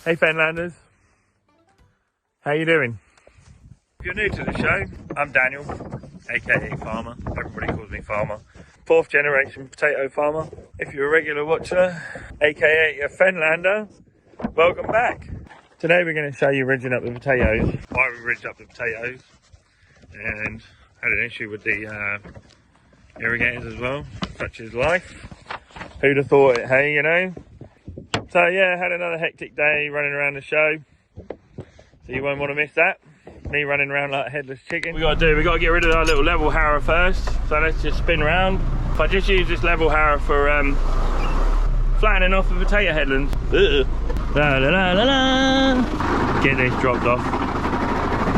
Hey Fenlanders, how you doing? If you're new to the show, I'm Daniel, aka Farmer. Everybody calls me Farmer. 4th generation potato farmer. If you're a regular watcher, aka a Fenlander, welcome back. Today we're going to show you ridging up the potatoes, why we ridged up the potatoes, and had an issue with the irrigators as well, such is life. Who'd have thought it, hey, you know? So yeah, had another hectic day running around the show, so you won't want to miss that. Me running around like a headless chicken. We got to get rid of our little level harrow first, so let's just spin round. If I just use this level harrow for flattening off the potato headlands. La, la, la, la, la. Get this dropped off.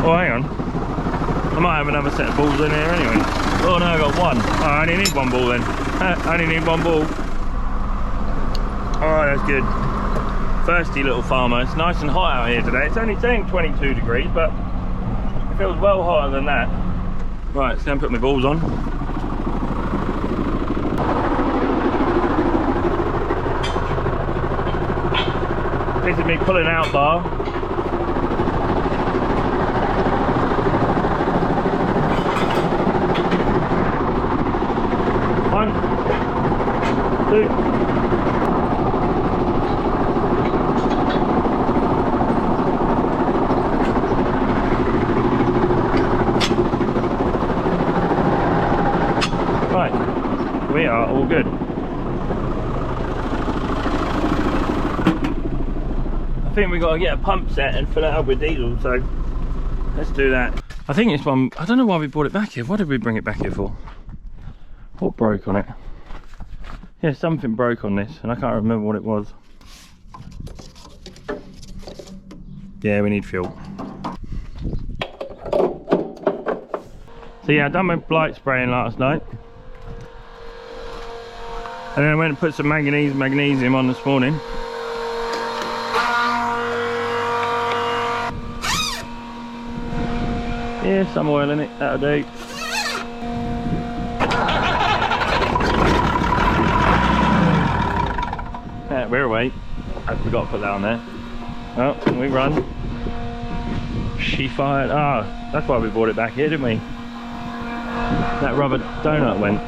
Oh, hang on, I might have another set of balls in here anyway. Oh no, I got one. Oh, I only need one ball then. I only need one ball. Alright, that's good. Thirsty little farmer. It's nice and hot out here today. It's only saying 22 degrees, but it feels well hotter than that. Right, let's go and put my balls on. This is me pulling out bar. One, two. We are all good. I think we got to get a pump set and fill it up with diesel, so let's do that. I think this one, I don't know why we brought it back here. What did we bring it back here for? What broke on it? Yeah, something broke on this and I can't remember what it was. Yeah, we need fuel. So yeah, I done my blight spraying last night. And then I went and put some magnesium on this morning. Yeah, some oil in it, that'll do. Yeah, we're away. I forgot to put that on there. Oh, we run. She fired. Ah, that's why we brought it back here, didn't we? That rubber donut went.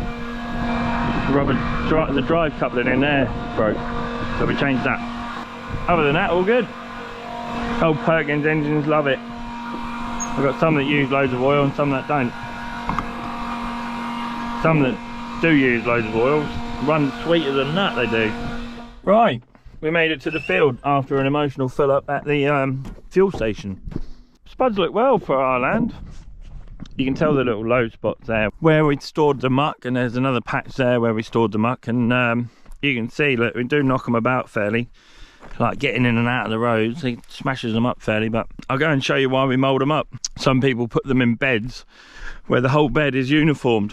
The drive coupling in there broke, so we changed that. Other than that, all good. Old Perkins engines, love it. I've got some that use loads of oil and some that don't. Some that do use loads of oil run sweeter than that, they do. Right, we made it to the field after an emotional fill up at the fuel station. Spuds look well for our land. You can tell the little low spots there where we stored the muck, and there's another patch there where we stored the muck, and you can see that we do knock them about fairly, like getting in and out of the roads. He smashes them up fairly, but I'll go and show you why we mould them up. Some people put them in beds where the whole bed is uniformed.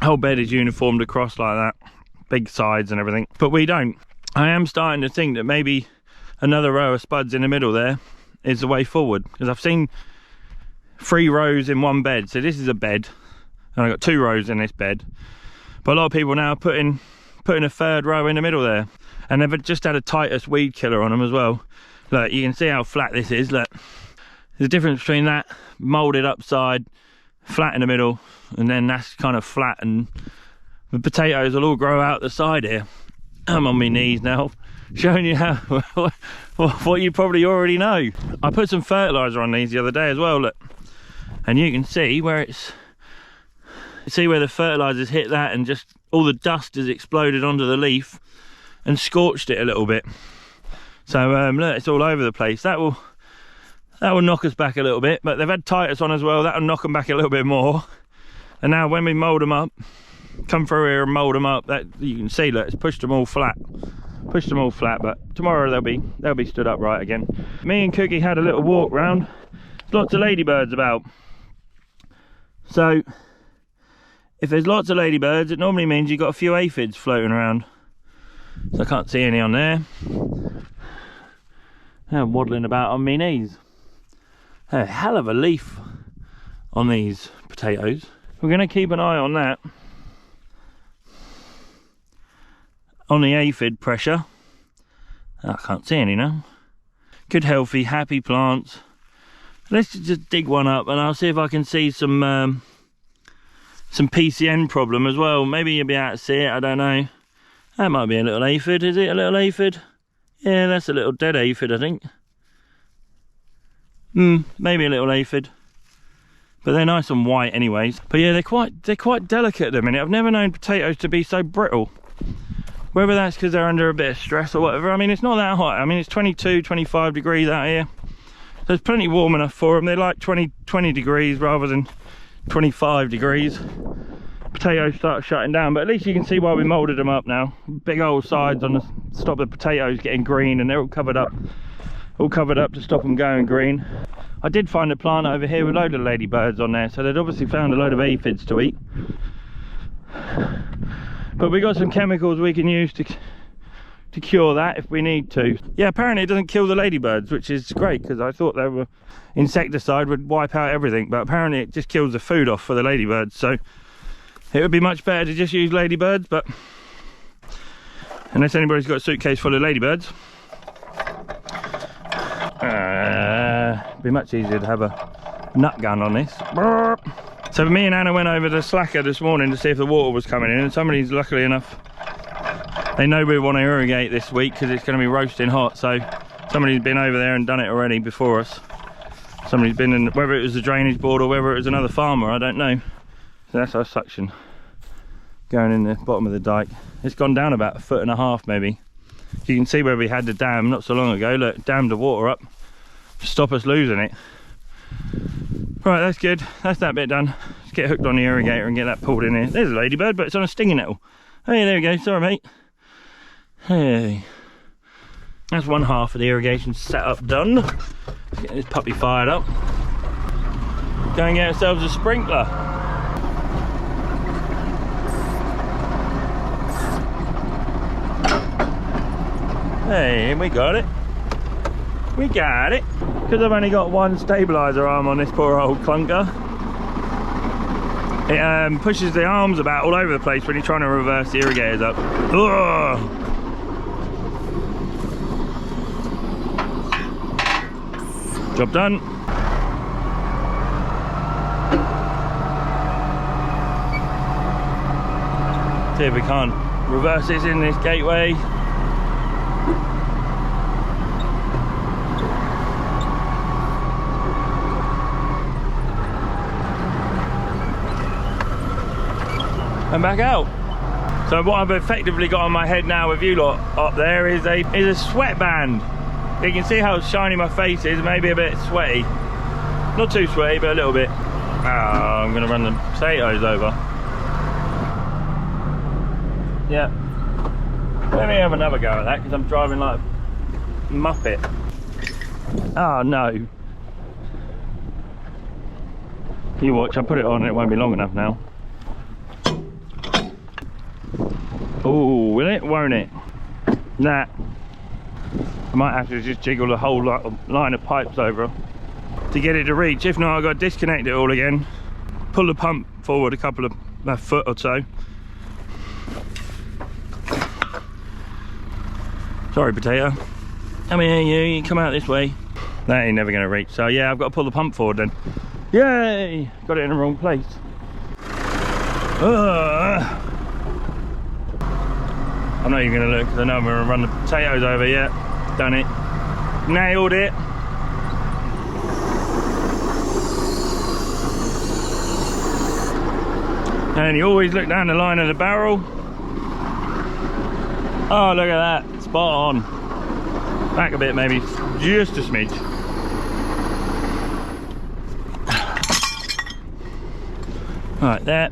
Whole bed is uniformed across like that, big sides and everything, but we don't. I am starting to think that maybe another row of spuds in the middle there is the way forward, because I've seen 3 rows in one bed. So this is a bed and I've got 2 rows in this bed, but a lot of people now are putting a 3rd row in the middle there, and they've just had a Titus weed killer on them as well. Look, you can see how flat this is. Look, there's a difference between that moulded upside, flat in the middle, and then that's kind of flat, and the potatoes will all grow out the side here. I'm on my knees now, showing you how what you probably already know. I put some fertilizer on these the other day as well, look, and you can see where the fertilizer's hit that, and just all the dust has exploded onto the leaf and scorched it a little bit. So look, it's all over the place. That will knock us back a little bit, but they've had Titus on as well. That'll knock them back a little bit more. And now when we mould them up, come through here and mould them up, that you can see, look, it's pushed them all flat. But tomorrow they'll be stood up right again. Me and Cookie had a little walk round. There's lots of ladybirds about. So if there's lots of ladybirds, it normally means you've got a few aphids floating around. So I can't see any on there. I'm waddling about on my knees. A hell of a leaf on these potatoes. We're going to keep an eye on that. On the aphid pressure. I can't see any now. Good, healthy, happy plants. Let's just dig one up and I'll see if I can see some PCN problem as well. Maybe you'll be able to see it, I don't know. That might be a little aphid, is it? A little aphid? Yeah, that's a little dead aphid, I think. Maybe a little aphid. But they're nice and white anyways. But yeah, they're quite delicate at the minute. I've never known potatoes to be so brittle. Whether that's because they're under a bit of stress or whatever. I mean, it's not that hot. I mean, it's 22, 25 degrees out here. So it's plenty warm enough for them. They're like 20 degrees rather than 25 degrees. Potatoes start shutting down, but at least you can see why we moulded them up now. Big old sides on the stop the potatoes getting green, and they're all covered up to stop them going green. I did find a plant over here with a load of ladybirds on there, so they'd obviously found a load of aphids to eat. But we got some chemicals we can use to cure that if we need to. Yeah, apparently it doesn't kill the ladybirds, which is great, because I thought they were insecticide would wipe out everything, but apparently it just kills the food off for the ladybirds. So it would be much better to just use ladybirds, but unless anybody's got a suitcase full of ladybirds, it'd be much easier to have a nut gun on this. So me and Anna went over to Slacker this morning to see if the water was coming in, and somebody's, luckily enough, they know we want to irrigate this week because it's going to be roasting hot, so somebody's been over there and done it already before us. Somebody's been in, whether it was the drainage board or whether it was another farmer, I don't know. So that's our suction going in the bottom of the dike. It's gone down about 1.5 foot maybe. You can see where we had the dam not so long ago. Look, dammed the water up to stop us losing it. Right, that's good. That's that bit done. Let's get hooked on the irrigator and get that pulled in here. There's a ladybird, but it's on a stinging nettle. Hey, there we go. Sorry, mate. Hey. That's one half of the irrigation setup done. Let's get this puppy fired up. Go and get ourselves a sprinkler. Hey, we got it. We got it. Because I've only got one stabiliser arm on this poor old clunker, it pushes the arms about all over the place when you're trying to reverse the irrigators up. Ugh. Job done. See if we can't reverse this in this gateway. And back out. So what I've effectively got on my head now with you lot up there is a sweatband. You can see how shiny my face is, maybe a bit sweaty. Not too sweaty, but a little bit. I'm gonna run the potatoes over. Yeah. Let me have another go at that, because I'm driving like a muppet. Oh no. You watch, I'll put it on and it won't be long enough now. Oh, will it? Won't it? Nah. I might have to just jiggle the whole line of pipes over to get it to reach. If not, I've got to disconnect it all again. Pull the pump forward a couple of foot or so. Sorry, potato. Come here, you come out this way. That ain't never going to reach. So yeah, I've got to pull the pump forward then. Yay! Got it in the wrong place. I'm not even going to look because I know I'm going to run the potatoes over yet. Done it. Nailed it. And you always look down the line of the barrel. Oh, look at that. Spot on. Back a bit maybe. Just a smidge. Right there.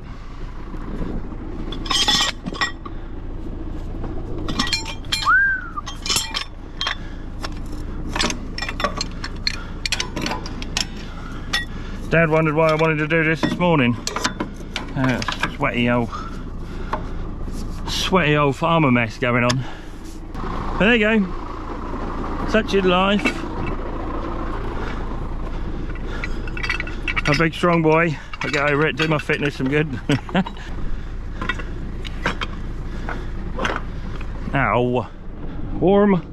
Dad wondered why I wanted to do this morning. Sweaty old farmer mess going on. But there you go. Such is life. I'm a big strong boy. I get over it, do my fitness some good. Ow. Warm.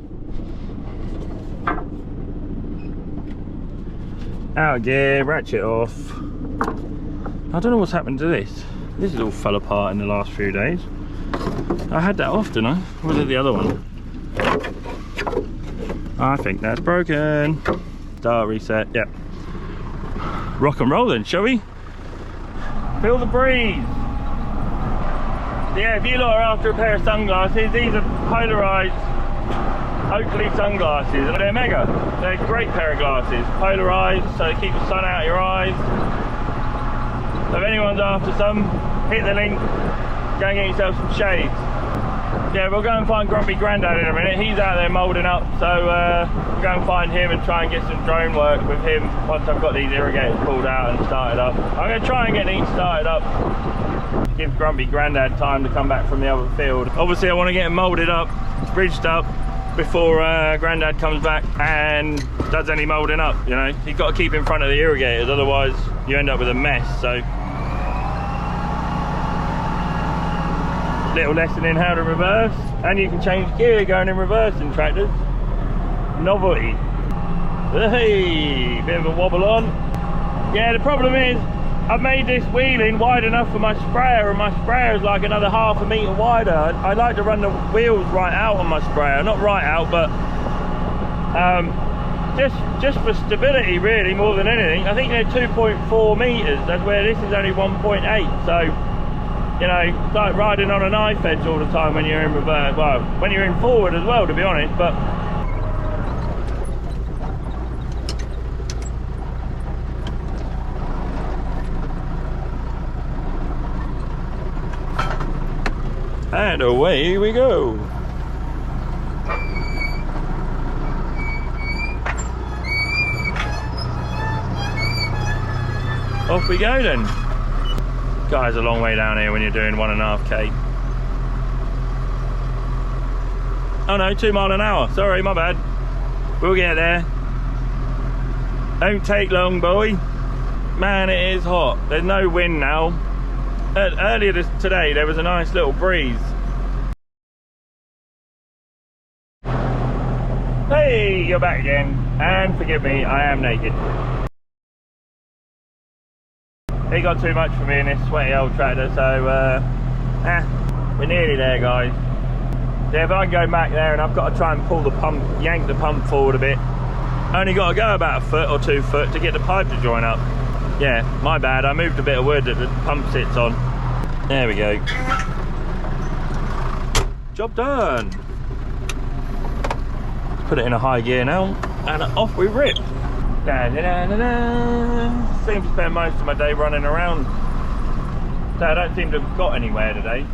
Out of gear, ratchet off. I don't know what's happened to this. This has all fell apart in the last few days. I had that off, didn't I? Or was it the other one? I think that's broken. Start, reset, yep. Rock and roll then, shall we? Feel the breeze. Yeah, if you lot are after a pair of sunglasses, these are polarized Oakley sunglasses. They're mega. They're a great pair of glasses. Polarized, so they keep the sun out of your eyes. So if anyone's after some, hit the link, go and get yourself some shades. Yeah, we'll go and find Grumpy Grandad in a minute. He's out there moulding up, so we'll go and find him and try and get some drone work with him once I've got these irrigators pulled out and started up. I'm going to try and get these started up. Give Grumpy Grandad time to come back from the other field. Obviously I want to get him moulded up, bridged up, before Grandad comes back and does any moulding up, you know. You've got to keep in front of the irrigators, otherwise you end up with a mess, so. Little lesson in how to reverse, and you can change gear going in reverse in tractors. Novelty. Hey, bit of a wobble on. Yeah, the problem is I've made this wheeling wide enough for my sprayer, and my sprayer is like another half a metre wider. I like to run the wheels right out on my sprayer, not right out, but just for stability really, more than anything. I think they're 2.4 metres, that's where this is only 1.8, so you know, it's like riding on a knife edge all the time when you're in reverse. Well, when you're in forward as well, to be honest, but and away we go. Off we go then. Guys, a long way down here when you're doing 1.5k. Oh no, 2 miles an hour. Sorry, my bad. We'll get there. Don't take long, boy. Man, it is hot. There's no wind now. Earlier today, there was a nice little breeze. Hey, you're back again. And forgive me, I am naked. He got too much for me in this sweaty old tractor, so we're nearly there, guys. Yeah, if I go back there and I've got to try and pull the pump, yank the pump forward a bit, only got to go about 1 foot or 2 foot to get the pipe to join up. Yeah, my bad, I moved a bit of wood that the pump sits on. There we go. Job done. Let's put it in a high gear now, and off we rip. Da, da, da, da, da. Seem to spend most of my day running around, so I don't seem to have got anywhere today.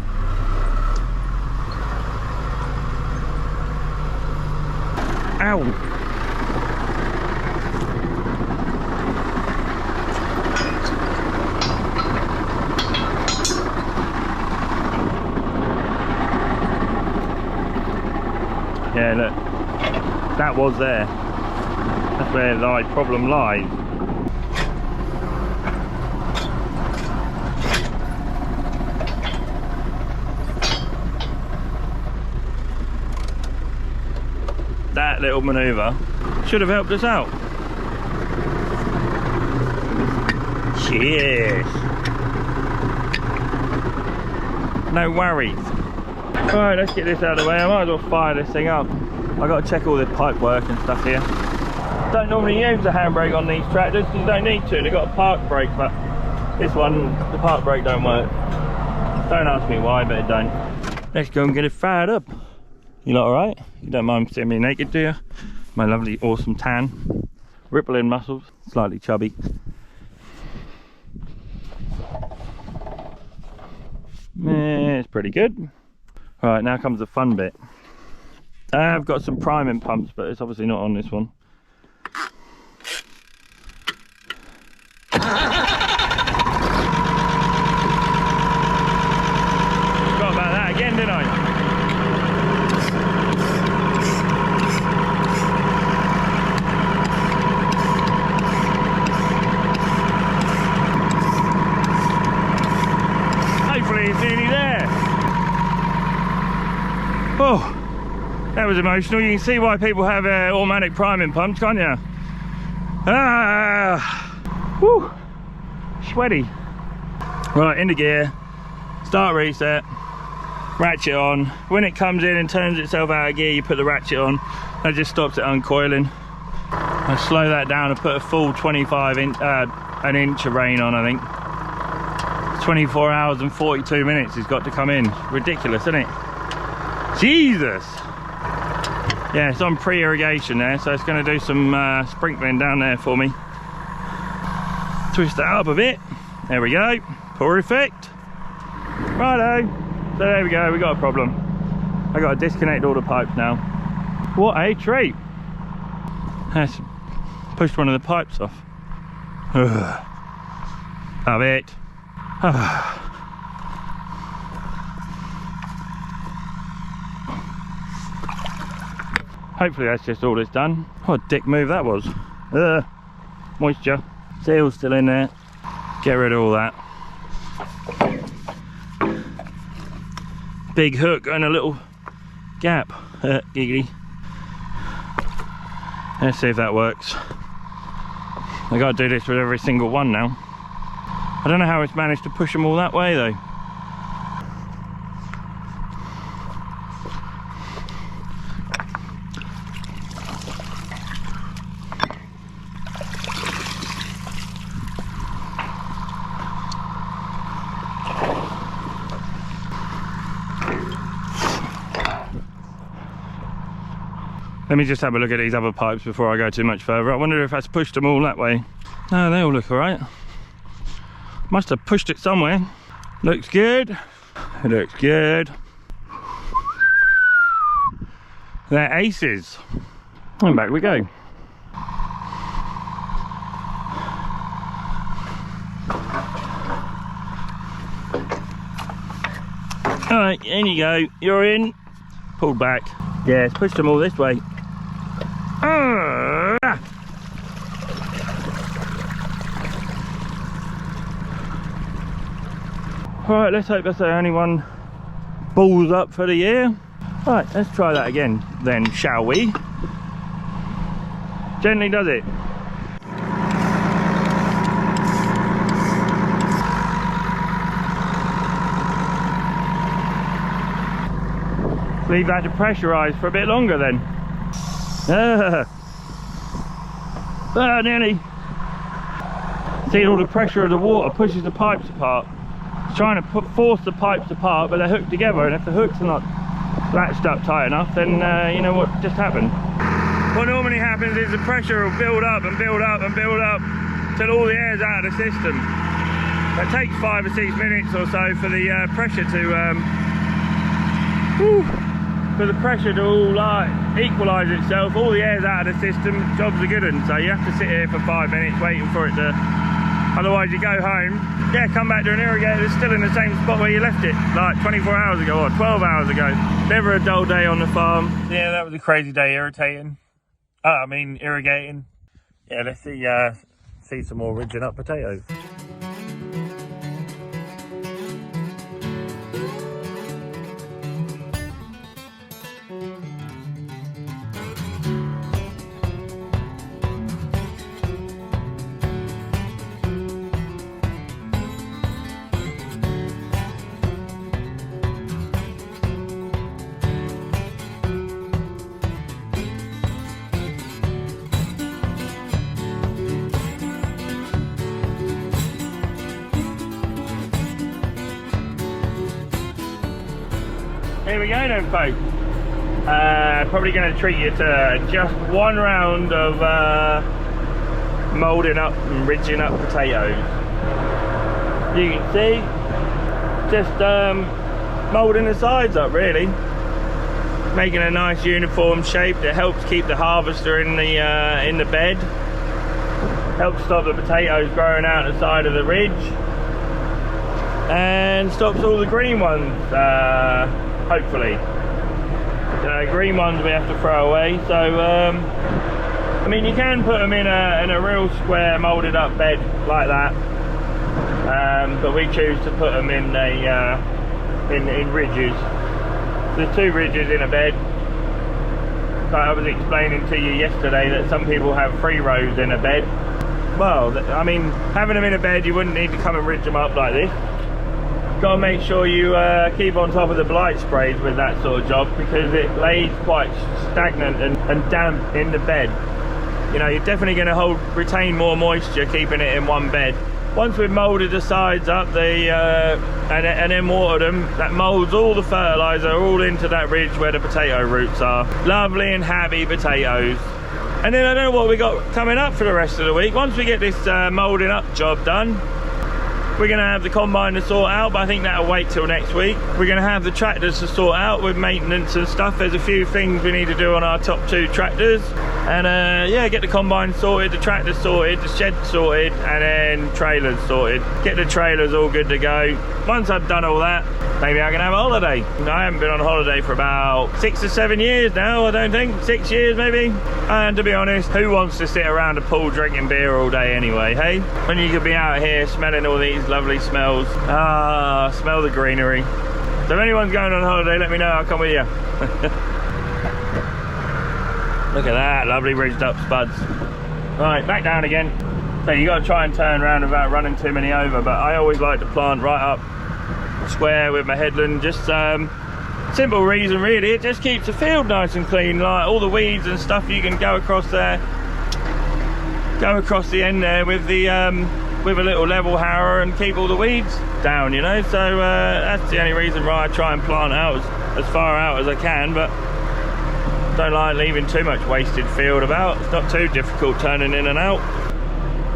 Ow! Yeah, look, that was there. That's where the problem lies. That little manoeuvre should have helped us out. Cheers. No worries. Alright, let's get this out of the way. I might as well fire this thing up. I've got to check all the pipe work and stuff here. Don't normally use a handbrake on these tractors because you don't need to. They've got a park brake, but this one, the park brake don't work. Don't ask me why, but it don't. Let's go and get it fired up. You lot alright? You don't mind seeing me naked, do you? My lovely, awesome tan. Rippling muscles, slightly chubby. It's pretty good. Alright, now comes the fun bit. I've got some priming pumps, but it's obviously not on this one. Forgot about that again, didn't I? Hopefully it's nearly there. Oh, that was emotional. You can see why people have automatic priming pumps, can't you? Ah, whew, sweaty. Right, into gear, start reset, ratchet on. When it comes in and turns itself out of gear, you put the ratchet on. That just stops it uncoiling. I slow that down and put a full an inch of rain on, I think. 24 hours and 42 minutes it's got to come in. Ridiculous, isn't it? Jesus! Yeah, it's on pre-irrigation there, so it's going to do some sprinkling down there for me. Twist that up a bit. There we go. Perfect. Righto. So there we go, we got a problem. I got to disconnect all the pipes now. What a treat. That's pushed one of the pipes off. Love it. Hopefully that's just all it's done. What a dick move that was. Moisture. Seal's still in there. Get rid of all that. Big hook and a little gap. Giggity. Let's see if that works. I gotta do this with every single one now. I don't know how it's managed to push them all that way though. Let me just have a look at these other pipes before I go too much further. I wonder if that's pushed them all that way. No, they all look alright. Must have pushed it somewhere. Looks good. It looks good. They're aces. And back we go. Alright, in you go. You're in. Pulled back. Yeah, it's pushed them all this way. Alright, let's hope that's the only one balls up for the year. Right, let's try that again then, shall we? Gently does it. Leave that to pressurise for a bit longer then. Nearly. See, all the pressure of the water pushes the pipes apart. It's trying to force the pipes apart, but they're hooked together, and if the hooks are not latched up tight enough, then you know what just happened. What normally happens is the pressure will build up and build up and build up till all the air's out of the system. It takes 5 or 6 minutes or so for the pressure to all equalise itself. All the air's out of the system, job's a good one. So you have to sit here for 5 minutes waiting for it to, otherwise you go home, yeah, come back to an irrigator that's still in the same spot where you left it like 24 hours ago or 12 hours ago. Never a dull day on the farm. Yeah, that was a crazy day irrigating. Yeah, let's see some more ridging up potatoes. Here we go then, folks. Probably going to treat you to just one round of moulding up and ridging up potatoes. You can see, just moulding the sides up really, making a nice uniform shape that helps keep the harvester in the bed, helps stop the potatoes growing out the side of the ridge, and stops all the green ones. Hopefully. Green ones we have to throw away, so I mean you can put them in a real square moulded up bed like that, but we choose to put them in ridges. There's 2 ridges in a bed, Like I was explaining to you yesterday that some people have 3 rows in a bed. Well, I mean, having them in a bed, you wouldn't need to come and ridge them up like this. Got to make sure you keep on top of the blight sprays with that sort of job, because it lays quite stagnant and damp in the bed. You know, you're definitely going to retain more moisture keeping it in one bed. Once we've moulded the sides up, and then watered them, that moulds all the fertiliser all into that ridge where the potato roots are. Lovely and happy potatoes. And then I don't know what we got coming up for the rest of the week. Once we get this moulding up job done, we're going to have the combine to sort out, but I think that'll wait till next week. We're going to have the tractors to sort out with maintenance and stuff. There's a few things we need to do on our top 2 tractors. And yeah, get the combine sorted, the tractors sorted, the shed sorted, and then trailers sorted. Get the trailers all good to go. Once I've done all that, maybe I can have a holiday. I haven't been on holiday for about 6 or 7 years now, I don't think. 6 years maybe. And to be honest, who wants to sit around a pool drinking beer all day anyway, hey? When you could be out here smelling all these lovely smells. Ah, smell the greenery. So if anyone's going on holiday, let me know, I'll come with you. Look at that, lovely ridged up spuds. Right, back down again. So you got to try and turn around without running too many over, but I always like to plant right up square with my headland. Just simple reason really, it just keeps the field nice and clean. Like all the weeds and stuff, you can go across there, go across the end there with the with a little level harrow and keep all the weeds down, you know. So that's the only reason why I try and plant out as far out as I can, but don't like leaving too much wasted field about. It's not too difficult turning in and out.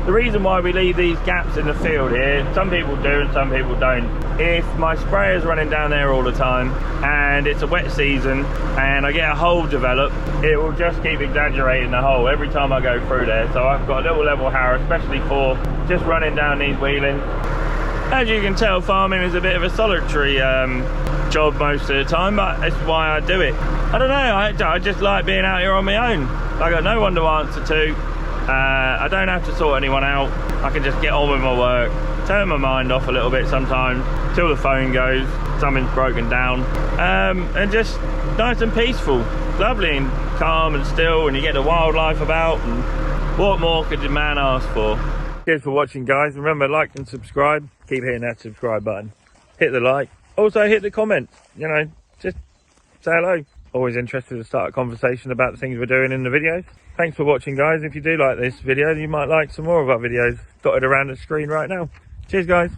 The reason why we leave these gaps in the field here, some people do and some people don't. If my sprayer's running down there all the time and it's a wet season and I get a hole develop, it will just keep exaggerating the hole every time I go through there. So I've got a little level harrow, especially for just running down these wheelings. As you can tell, farming is a bit of a solitary job most of the time, but that's why I do it. I don't know, I just like being out here on my own. I got no one to answer to. I don't have to sort anyone out. I can just get on with my work, turn my mind off a little bit sometimes till the phone goes, something's broken down, and just nice and peaceful, lovely and calm and still, and you get the wildlife about, and what more could the man ask for? Cheers for watching, guys. Remember, like and subscribe. Keep hitting that subscribe button, hit the like, also hit the comment, you know, just say hello. Always interested to start a conversation about the things we're doing in the videos. Thanks for watching, guys. If you do like this video, you might like some more of our videos dotted around the screen right now. Cheers, guys.